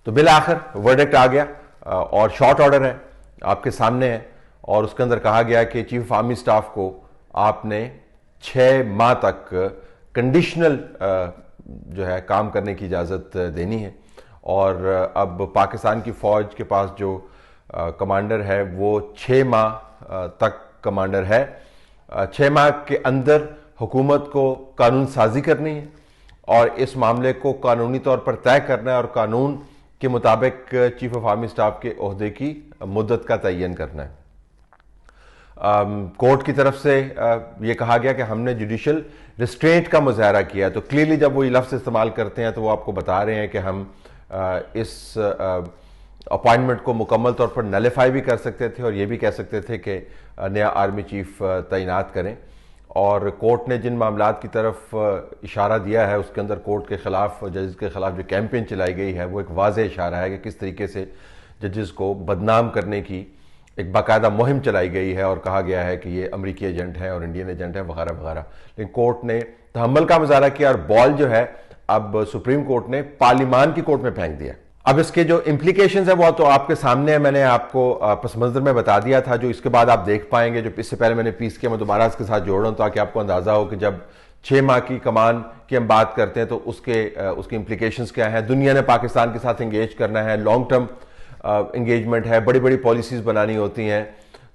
तो बिल आखिर वर्डिक्ट आ गया और शॉर्ट ऑर्डर है, आपके सामने है, और उसके अंदर कहा गया कि चीफ ऑफ आर्मी स्टाफ को आपने 6 माह तक कंडीशनल जो है काम करने की इजाज़त देनी है। और अब पाकिस्तान की फ़ौज के पास जो कमांडर है वो 6 माह तक कमांडर है। 6 माह के अंदर हुकूमत को कानून साजी करनी है और इस मामले को कानूनी तौर पर तय करना है और कानून के मुताबिक चीफ ऑफ आर्मी स्टाफ के ओहदे की मुद्दत का तयन करना है। कोर्ट की तरफ से ये कहा गया कि हमने जुडिशल रिस्ट्रेंट का मुजाहरा किया। तो क्लियरली जब वो ये लफ्ज़ इस्तेमाल करते हैं तो वो आपको बता रहे हैं कि हम इस अपॉइंटमेंट को मुकम्मल तौर पर नलीफाई भी कर सकते थे और ये भी कह सकते थे कि नया आर्मी चीफ तैनात करें। और कोर्ट ने जिन मामलात की तरफ इशारा दिया है उसके अंदर कोर्ट के ख़िलाफ़, जजेस के ख़िलाफ़ जो कैंपेन चलाई गई है वो एक वाज़ेह इशारा है कि किस तरीके से जजेस को बदनाम करने की एक बाकायदा मुहिम चलाई गई है और कहा गया है कि ये अमरीकी एजेंट हैं और इंडियन एजेंट हैं वगैरह वगैरह। लेकिन कोर्ट ने तहम्मुल का मुजाहरा किया और बॉल जो है अब सुप्रीम कोर्ट ने पार्लिमान की कोर्ट में फेंक दिया। अब इसके जो इम्प्लीकेशंस है वो तो आपके सामने है, मैंने आपको पस मंजर में बता दिया था, जो इसके बाद आप देख पाएंगे। जो इससे पहले मैंने पीस किया, मैं दोबारा इसके साथ जोड़ रहा हूं ताकि आपको अंदाजा हो कि जब 6 माह की कमान की हम बात करते हैं तो उसके इम्प्लीकेशंस क्या हैं। दुनिया ने पाकिस्तान के साथ इंगेज करना है, लॉन्ग टर्म इंगेजमेंट है, बड़ी बड़ी पॉलिसीज बनानी होती हैं।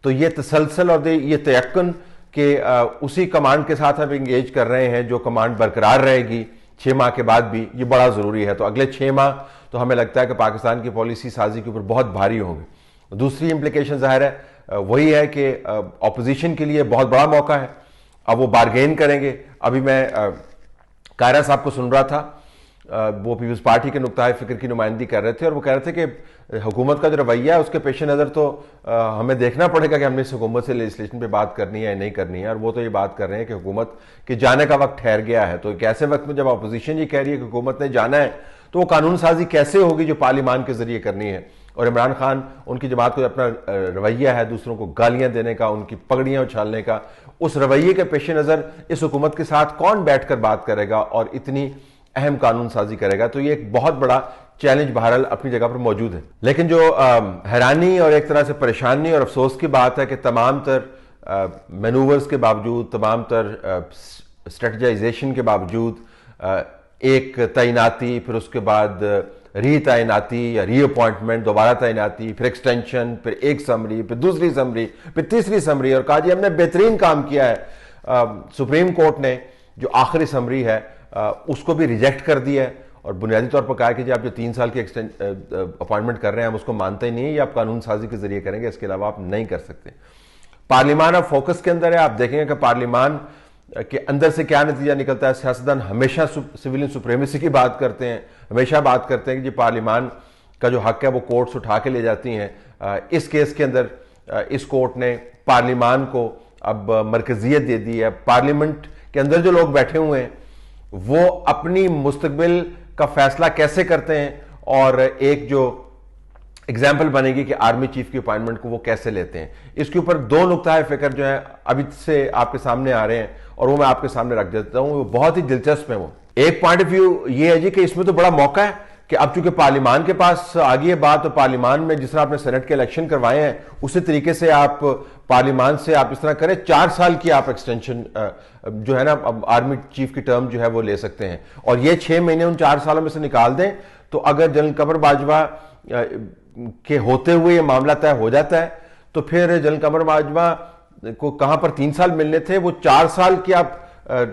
तो ये तसलसल और ये तयक्कुन के उसी कमांड के साथ हम इंगेज कर रहे हैं जो कमांड बरकरार रहेगी 6 माह के बाद भी, ये बड़ा ज़रूरी है। तो अगले 6 माह तो हमें लगता है कि पाकिस्तान की पॉलिसी साजी के ऊपर बहुत भारी होंगे। दूसरी इम्प्लीकेशन जाहिर है वही है कि अपोजिशन के लिए बहुत बड़ा मौका है, अब वो बारगेन करेंगे। अभी मैं कायरा साहब को सुन रहा था, वो पीपल्स पार्टी के नुक्ता फ़िक्र की नुमाइंदगी कर रहे थे और वो कह रहे थे कि हुकूमत का जो रवैया है उसके पेश नज़र तो हमें देखना पड़ेगा कि हमने इस हुकूमत से लेजिस्लेशन पे बात करनी है या नहीं करनी है। और वो तो ये बात कर रहे हैं कि हुकूमत के जाने का वक्त ठहर गया है। तो एक ऐसे वक्त में जब अपोजिशन ये कह रही है कि हुकूमत ने जाना है तो वो कानून साजी कैसे होगी जो पार्लिमान के जरिए करनी है। और इमरान खान, उनकी जमात को अपना रवैया है दूसरों को गालियां देने का, उनकी पगड़ियां उछालने का, उस रवैये के पेश नज़र इस हुकूमत के साथ कौन बैठकर बात करेगा और इतनी अहम कानून साजी करेगा। तो ये एक बहुत बड़ा चैलेंज बहरहाल अपनी जगह पर मौजूद है। लेकिन जो हैरानी और एक तरह से परेशानी और अफसोस की बात है कि तमाम तर मैनूवर्स के बावजूद, तमाम तर स्ट्रेटजाइजेशन के बावजूद, एक तैनाती, फिर उसके बाद री तैनाती या री अपॉइंटमेंट, दोबारा तैनाती, फिर एक्सटेंशन, फिर एक समरी, फिर दूसरी समरी, फिर तीसरी समरी, और कहा जी हमने बेहतरीन काम किया है। सुप्रीम कोर्ट ने जो आखिरी समरी है उसको भी रिजेक्ट कर दिया है और बुनियादी तौर पर कहा कि जी आप जो 3 साल की अपॉइंटमेंट कर रहे हैं हम उसको मानते ही नहीं है, ये आप कानून साजी के जरिए करेंगे, इसके अलावा आप नहीं कर सकते। पार्लियामान अब फोकस के अंदर है। आप देखेंगे कि पार्लियामान के अंदर से क्या नतीजा निकलता है। सियासतदान हमेशा सिविलियन सुप्रीमेसी की बात करते हैं, हमेशा बात करते हैं कि जी पार्लियामान का जो हक है वो कोर्ट्स उठा के ले जाती हैं। इस केस के अंदर इस कोर्ट ने पार्लियामान को अब मरकजियत दे दी है। पार्लियामेंट के अंदर जो लोग बैठे हुए हैं वो अपनी मुस्तकबिल का फैसला कैसे करते हैं और एक जो एग्जाम्पल बनेगी कि आर्मी चीफ की अपॉइंटमेंट को वो कैसे लेते हैं। इसके ऊपर 2 नुक्ता फिक्र जो है अभी से आपके सामने आ रहे हैं और वो मैं आपके सामने रख देता हूं, वो बहुत ही दिलचस्प है। वो एक पॉइंट ऑफ व्यू ये है जी कि इसमें तो बड़ा मौका है कि अब चूंकि पार्लियामान के पास आ गई है बात, तो पार्लियामान में जिस तरह आपने सेनेट के इलेक्शन करवाए हैं उसी तरीके से आप पार्लियामान से आप इस तरह करें 4 साल की आप एक्सटेंशन जो है ना अब आर्मी चीफ की टर्म जो है वो ले सकते हैं और ये 6 महीने उन 4 सालों में से निकाल दें। तो अगर जनरल कमर बाजवा के होते हुए ये मामला तय हो जाता है तो फिर जनरल कमर बाजवा को कहां पर 3 साल मिलने थे, वो 4 साल की आप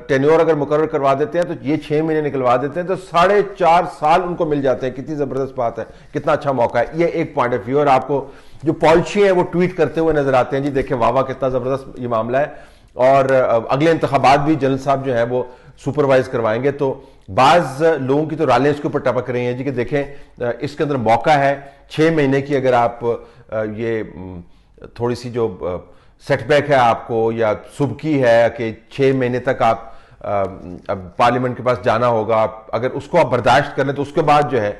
टेन्योर अगर मुकर्रर करवा देते हैं तो ये 6 महीने निकलवा देते हैं तो 4.5 साल उनको मिल जाते हैं। कितनी जबरदस्त बात है, कितना अच्छा मौका है। ये एक पॉइंट ऑफ व्यू। और आपको जो पॉलिसी है वो ट्वीट करते हुए नजर आते हैं, जी देखें वाह वाह कितना जबरदस्त ये मामला है। और अगले इंतखाबात भी जनरल साहब जो है वो सुपरवाइज करवाएंगे। तो बाज लोगों की तो रालें इसके ऊपर टपक रही हैं जी कि देखें इसके अंदर मौका है 6 महीने की, अगर आप ये थोड़ी सी जो सेटबैक है आपको या सुबकी है कि 6 महीने तक आप अब पार्लियामेंट के पास जाना होगा, अगर उसको आप बर्दाश्त कर लें तो उसके बाद जो है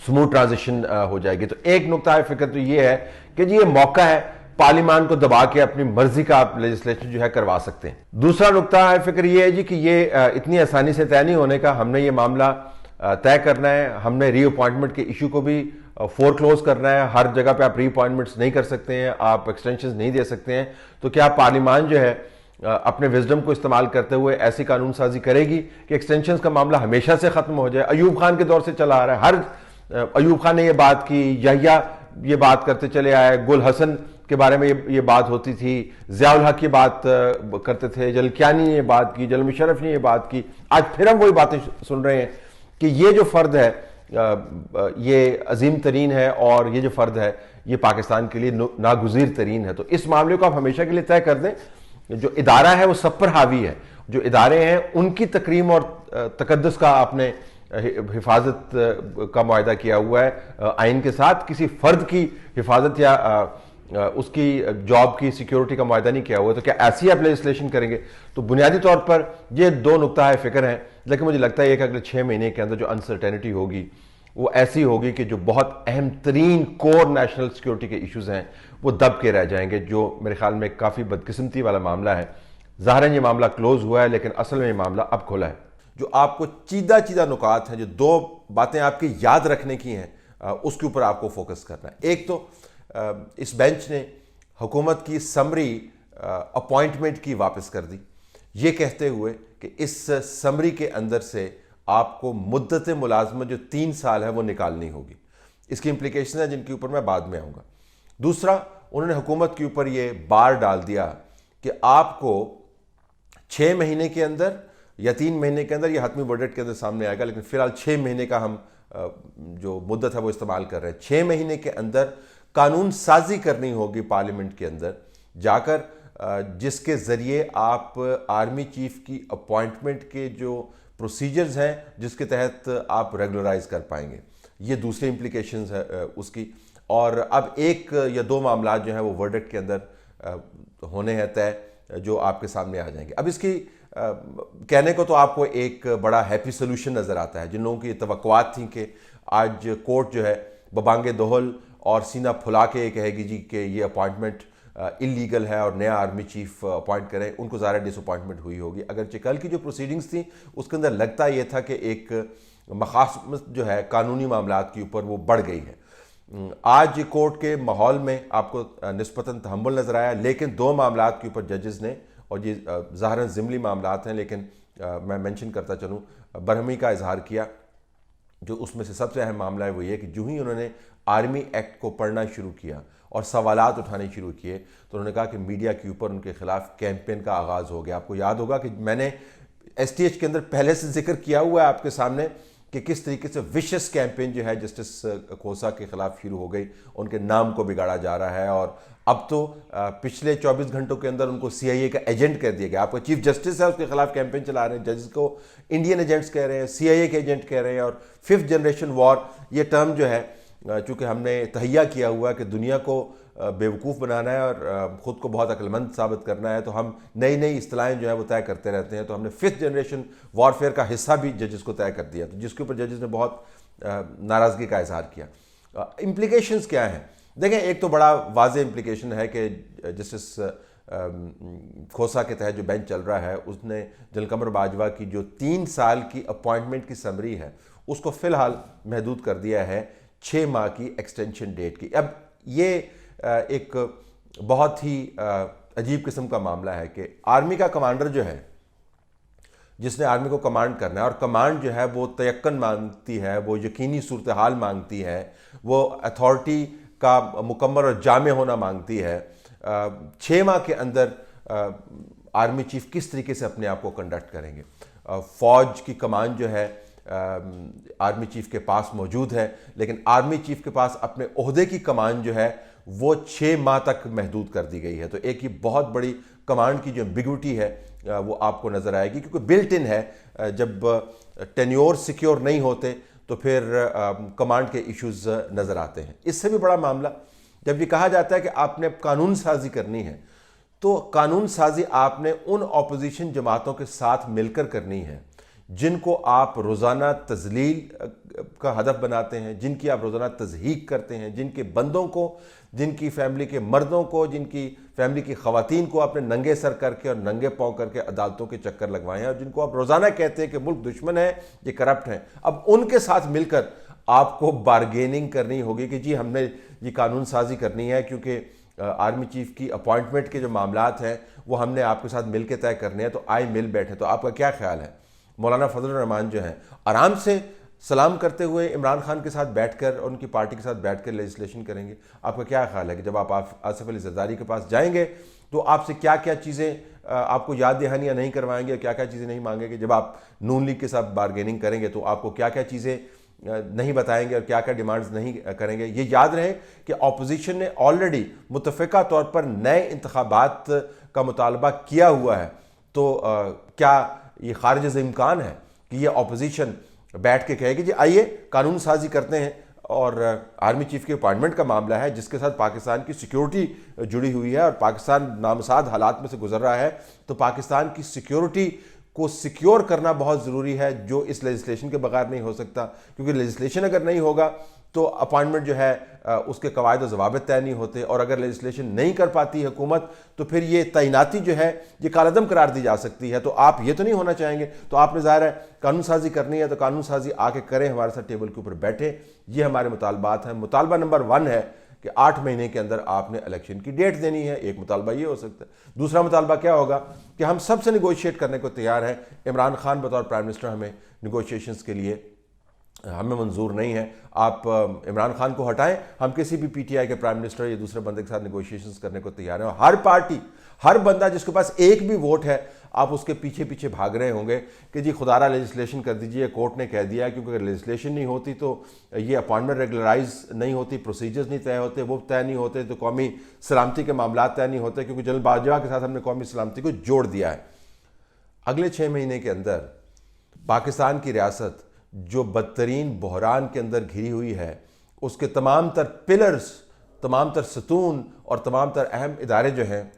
स्मूथ ट्रांजिशन हो जाएगी। तो एक नुक्ता फिक्र तो ये है कि जी ये मौका है, पार्लियामान को दबा के अपनी मर्जी का आप लेजिस्लेशन जो है करवा सकते हैं। दूसरा नुक्ता है फिक्र ये है जी कि ये इतनी आसानी से तय नहीं होने का। हमने ये मामला तय करना है, हमने रीअपॉइंटमेंट के इशू को भी फोरक्लोज करना है। हर जगह पे आप रीअपॉइंटमेंट्स नहीं कर सकते हैं, आप एक्सटेंशन नहीं दे सकते हैं। तो क्या पार्लियामान जो है अपने विजडम को इस्तेमाल करते हुए ऐसी कानून साजी करेगी कि एक्सटेंशन का मामला हमेशा से खत्म हो जाए? अयूब खान के दौर से चला आ रहा है, हर अयूब खान ने ये बात की, यहिया ये बात करते चले आए, गुल हसन के बारे में ये बात होती थी, ज़ियाउल हक ये बात करते थे, जलकियानी ने ये बात की, जल मुशर्रफ ने ये बात की। आज फिर हम वही बातें सुन रहे हैं कि ये जो फ़र्द है ये अजीम तरीन है और ये जो फ़र्द है ये पाकिस्तान के लिए नागुज़ीर तरीन है। तो इस मामले को आप हमेशा के लिए तय कर दें। जो इदारा है वो सब पर हावी है, जो इदारे हैं उनकी तकरीम और तकद्दुस का आपने हिफाजत का मुआहदा किया हुआ है आइन के साथ, किसी फ़र्द की हिफाजत या उसकी जॉब की सिक्योरिटी का मुआहदा नहीं किया हुआ। तो क्या ऐसी आप लेजिस्लेशन करेंगे? तो बुनियादी तौर पर ये दो नुक्ता है फिक्र हैं, लेकिन मुझे लगता है कि अगले 6 महीने के अंदर जो अनसर्टेनिटी होगी वो ऐसी होगी कि जो बहुत अहम तरीन कोर नेशनल सिक्योरिटी के इश्यूज हैं वो दब के रह जाएंगे, जो मेरे ख्याल में काफ़ी बदकिस्मती वाला मामला है। ज़ाहिरन ये मामला क्लोज हुआ है, लेकिन असल में ये मामला अब खुला है। जो आपको चीदा चीदा नुकात हैं, जो दो बातें आपकी याद रखने की हैं, उसके ऊपर आपको फोकस करना है। एक तो इस बेंच ने हुकूमत की समरी अपॉइंटमेंट की वापस कर दी, ये कहते हुए कि इस समरी के अंदर से आपको मुद्दत मुलाजमत जो 3 साल है वो निकालनी होगी। इसकी इम्प्लीकेशन है जिनके ऊपर मैं बाद में आऊँगा। दूसरा, उन्होंने हुकूमत के ऊपर ये बार डाल दिया कि आपको 6 महीने के अंदर या 3 महीने के अंदर, या हतमी बजट के अंदर सामने आएगा, लेकिन फिलहाल 6 महीने का हम जो मुद्दत है वो इस्तेमाल कर रहे हैं। 6 महीने के अंदर कानून साजी करनी होगी पार्लियामेंट के अंदर जाकर, जिसके ज़रिए आप आर्मी चीफ की अपॉइंटमेंट के जो प्रोसीजर्स हैं जिसके तहत आप रेगुलराइज कर पाएंगे। ये दूसरी इम्प्लीकेशंस है उसकी। और अब 1 या 2 मामला जो हैं वो वर्डिक्ट के अंदर होने हैं तय, जो आपके सामने आ जाएंगे। अब इसकी कहने को तो आपको एक बड़ा हैप्पी सोल्यूशन नज़र आता है। जिन लोगों की तवक्कुआत थी कि आज कोर्ट जो है बबांगे दोहल और सीना फुला के कहेगी जी कि ये अपॉइंटमेंट इलीगल है और नया आर्मी चीफ अपॉइंट करें, उनको ज़्यादा डिसअपॉइंटमेंट हुई होगी। अगर कल की जो प्रोसीडिंग्स थी उसके अंदर लगता ये था कि एक मखासमत जो है कानूनी मामलात के ऊपर वो बढ़ गई है। आज कोर्ट के माहौल में आपको निस्बतन तहम्मुल नज़र आया, लेकिन 2 मामलात के ऊपर जजेस ने, और ये ज़ाहिरन ज़िमली मामलात हैं, लेकिन मैं मेंशन करता चलूँ, बरहमी का इजहार किया। जो उसमें से सबसे अहम मामला है वो ये कि जो ही उन्होंने आर्मी एक्ट को पढ़ना शुरू किया और सवालात उठाने शुरू किए, तो उन्होंने कहा कि मीडिया के ऊपर उनके खिलाफ कैंपेन का आगाज़ हो गया। आपको याद होगा कि मैंने STH के अंदर पहले से जिक्र किया हुआ है आपके सामने कि किस तरीके से विशेष कैंपेन जो है जस्टिस खोसा के खिलाफ शुरू हो गई, उनके नाम को बिगाड़ा जा रहा है। और अब तो पिछले 24 घंटों के अंदर उनको CIA का एजेंट कह दिया गया। आपका चीफ जस्टिस है, उसके खिलाफ कैंपेन चला रहे हैं, जजेस को इंडियन एजेंट्स कह रहे हैं, CIA के एजेंट कह रहे हैं। और 5th जनरेशन वॉर, ये टर्म जो है चूँकि हमने तहैया किया हुआ है कि दुनिया को बेवकूफ़ बनाना है और ख़ुद को बहुत अक्लमंद साबित करना है, तो हम नई नई इस्तिलाहें जो है वो तय करते रहते हैं। तो हमने 5th जनरेशन वॉरफेयर का हिस्सा भी जजेस को तय कर दिया, तो जिसके ऊपर जजेस ने बहुत नाराज़गी का इजहार किया। इम्प्लीकेशंस क्या हैं? देखें, एक तो बड़ा वाज़ेह इम्प्लीकेशन है कि जस्टिस खोसा के तहत जो बेंच चल रहा है उसने जलकमर बाजवा की जो 3 साल की अपॉइंटमेंट की समरी है उसको फ़िलहाल महदूद कर दिया है 6 माह की एक्सटेंशन डेट की। अब ये एक बहुत ही अजीब किस्म का मामला है कि आर्मी का कमांडर जो है, जिसने आर्मी को कमांड करना है, और कमांड जो है वो तयक्कन मांगती है, वो यकीनी सूरत हाल मांगती है, वो अथॉरिटी का मुकम्मल और जामे होना मांगती है। 6 माह के अंदर आर्मी चीफ किस तरीके से अपने आप को कंडक्ट करेंगे? फ़ौज की कमान जो है आर्मी चीफ के पास मौजूद है, लेकिन आर्मी चीफ के पास अपने ओहदे की कमान जो है वो 6 माह तक महदूद कर दी गई है। तो एक ही बहुत बड़ी कमांड की जो एम्बिग्विटी है वो आपको नज़र आएगी, क्योंकि बिल्ट इन है। जब टेन्योर सिक्योर नहीं होते तो फिर कमांड के इश्यूज नज़र आते हैं। इससे भी बड़ा मामला, जब ये कहा जाता है कि आपने कानून साजी करनी है, तो कानून साजी आपने उन अपोजिशन जमातों के साथ मिलकर करनी है। जिनको आप रोज़ाना तजलील का हदफ बनाते हैं, जिनकी आप रोज़ाना तज़हीक करते हैं, जिनके बंदों को, जिनकी फैमिली के मर्दों को, जिनकी फैमिली की ख़वातीन को आपने नंगे सर करके और नंगे पाँव करके अदालतों के चक्कर लगवाए हैं, और जिनको आप रोज़ाना कहते हैं कि मुल्क दुश्मन है, ये करप्ट हैं, अब उनके साथ मिलकर आपको बारगेनिंग करनी होगी कि जी हमने ये कानून साजी करनी है, क्योंकि आर्मी चीफ की अपॉइंटमेंट के जो मामलात हैं वो हमने आपके साथ मिल के तय करने हैं, तो आए मिल बैठे। तो आपका क्या ख्याल है? मौलाना फजल रहमान जो हैं आराम से सलाम करते हुए इमरान खान के साथ बैठकर और उनकी पार्टी के साथ बैठकर लेजिस्लेशन करेंगे। आपका क्या ख्याल है कि जब आप आसिफ अली जरदारी के पास जाएंगे तो आपसे क्या क्या चीज़ें आपको याद दहानियाँ नहीं करवाएंगे, क्या क्या चीज़ें नहीं मांगेंगे? जब आप नून लीग के साथ बारगेनिंग करेंगे तो आपको क्या क्या चीज़ें नहीं बताएंगे और क्या क्या डिमांड्स नहीं करेंगे? ये याद रहे कि अपोजिशन ने ऑलरेडी मुतफ़िका तौर पर नए इंतखाबात का मुतालबा किया हुआ है, तो क्या ये खारिज इम्कान है कि ये अपोजिशन बैठ के कहेगी जी आइए कानून साजी करते हैं? और आर्मी चीफ के अपॉइंटमेंट का मामला है जिसके साथ पाकिस्तान की सिक्योरिटी जुड़ी हुई है और पाकिस्तान नामसाद हालात में से गुजर रहा है, तो पाकिस्तान की सिक्योरिटी को सिक्योर करना बहुत ज़रूरी है, जो इस लेजिस्लेशन के बगैर नहीं हो सकता। क्योंकि लेजिस्लेशन अगर नहीं होगा तो अपॉइंटमेंट जो है उसके कवायद और ज़वाबित तय नहीं होते, और अगर लेजिस्लेशन नहीं कर पाती हुकूमत तो फिर ये तैनाती जो है ये कालअदम करार दी जा सकती है। तो आप ये तो नहीं होना चाहेंगे। तो आपने ज़ाहिर है कानून साजी करनी है तो कानून साजी आके करें, हमारे साथ टेबल के ऊपर बैठे। ये हमारे मुतालबात हैं। मुतालबा नंबर 1 है कि 8 महीने के अंदर आपने इलेक्शन की डेट देनी है। एक मुतालबा ये हो सकता है। दूसरा मुतालबा क्या होगा कि हम सबसे निगोशिएट करने को तैयार हैं। इमरान खान बतौर प्राइम मिनिस्टर हमें निगोशिएशंस के लिए हमें मंजूर नहीं है। आप इमरान खान को हटाएं, हम किसी भी पीटीआई के प्राइम मिनिस्टर या दूसरे बंदे के साथ निगोशिएशंस करने को तैयार हैं। और हर पार्टी, हर बंदा जिसके पास एक भी वोट है, आप उसके पीछे पीछे भाग रहे होंगे कि जी खुदारा लेजिस्लेशन कर दीजिए, कोर्ट ने कह दिया। क्योंकि अगर लेजिस्लेशन नहीं होती तो ये अपॉइंटमेंट रेगुलराइज नहीं होती, प्रोसीजर्स नहीं तय होते, वो तय नहीं होते तो कौमी सलामती के मामला तय नहीं होते। क्योंकि जनरल बाजवा के साथ हमने कौमी सलामती को जोड़ दिया है। अगले 6 महीने के अंदर पाकिस्तान की रियासत जो बदतरीन बहरान के अंदर घिरी हुई है, उसके तमाम तर पिलर्स, तमाम तर सतून और तमाम तर अहम इदारे जो हैं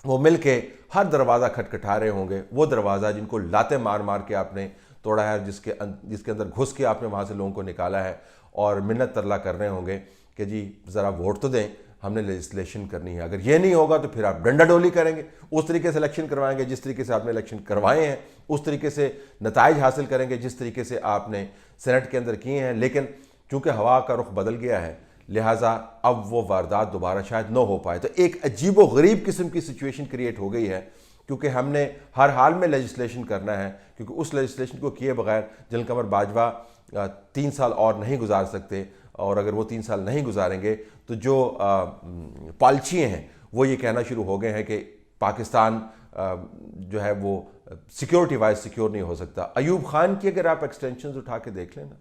वो मिल के हर दरवाज़ा खटखटा रहे होंगे। वो दरवाज़ा जिनको लाते मार मार के आपने तोड़ा है, जिसके अंदर घुस के आपने वहाँ से लोगों को निकाला है, और मिन्नत तरला कर रहे होंगे कि जी ज़रा वोट तो दें, हमने लेजिस्लेशन करनी है। अगर ये नहीं होगा तो फिर आप डंडा डोली करेंगे, उस तरीके से इलेक्शन करवाएंगे जिस तरीके से आपने इलेक्शन करवाए हैं, उस तरीके से नताइज हासिल करेंगे जिस तरीके से आपने सेनेट के अंदर किए हैं। लेकिन चूंकि हवा का रुख बदल गया है, लिहाजा अब वो वारदात दोबारा शायद न हो पाए। तो एक अजीब व गरीब किस्म की सिचुएशन क्रिएट हो गई है, क्योंकि हमने हर हाल में लेजिस्लेशन करना है। क्योंकि उस लेजिस्लेशन को किए बगैर जनरल कमर बाजवा 3 साल और नहीं गुजार सकते, और अगर वो 3 साल नहीं गुजारेंगे तो जो पॉलिसियाँ हैं वो ये कहना शुरू हो गए हैं कि पाकिस्तान जो है वो सिक्योरिटी वाइज सिक्योर नहीं हो सकता। अयूब खान की अगर आप एक्सटेंशन उठा के देख लेना,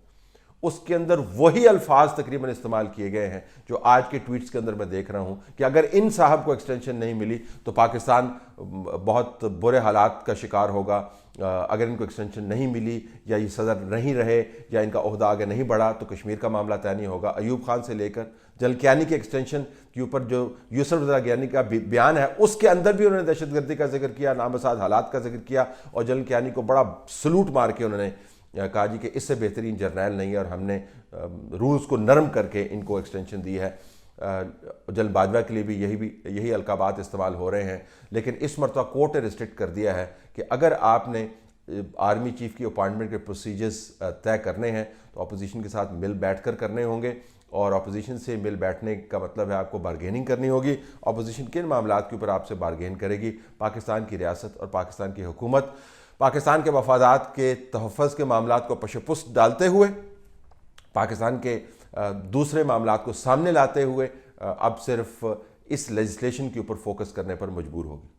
उसके अंदर वही अल्फाज तकरीबन इस्तेमाल किए गए हैं जो आज के ट्वीट्स के अंदर मैं देख रहा हूं कि अगर इन साहब को एक्सटेंशन नहीं मिली तो पाकिस्तान बहुत बुरे हालात का शिकार होगा। अगर इनको एक्सटेंशन नहीं मिली या ये सदर नहीं रहे या इनका ओहदा आगे नहीं बढ़ा तो कश्मीर का मामला तय नहीं होगा। अयूब खान से लेकर जनरल कियानी के एक्सटेंशन के ऊपर जो यूसुफ रज़ा गियानी का बयान है, उसके अंदर भी उन्होंने दहशतगर्दी का जिक्र किया, नामसाद हालात का जिक्र किया, और जनरल कियानी को बड़ा सलूट मार के उन्होंने कहा जी कि इससे बेहतरीन जर्नैल नहीं है, और हमने रूल्स को नरम करके इनको एक्सटेंशन दी है। जनरल बाजवा के लिए भी यही अलकाबात इस्तेमाल हो रहे हैं। लेकिन इस मरतबा कोर्ट ने रिस्ट्रिक्ट कर दिया है कि अगर आपने आर्मी चीफ की अपॉइंटमेंट के प्रोसीजर्स तय करने हैं तो अपोजिशन के साथ मिल बैठ कर करने होंगे, और अपोजिशन से मिल बैठने का मतलब है आपको बारगेनिंग करनी होगी। अपोजिशन किन मामलात के ऊपर आपसे बारगेन करेगी? पाकिस्तान की रियासत और पाकिस्तान की हुकूमत पाकिस्तान के मफादात के तहफ़्फ़ुज़ के मामलात को पशपुस्त डालते हुए, पाकिस्तान के दूसरे मामलात को सामने लाते हुए अब सिर्फ इस लेजिस्लेशन के ऊपर फोकस करने पर मजबूर होगी।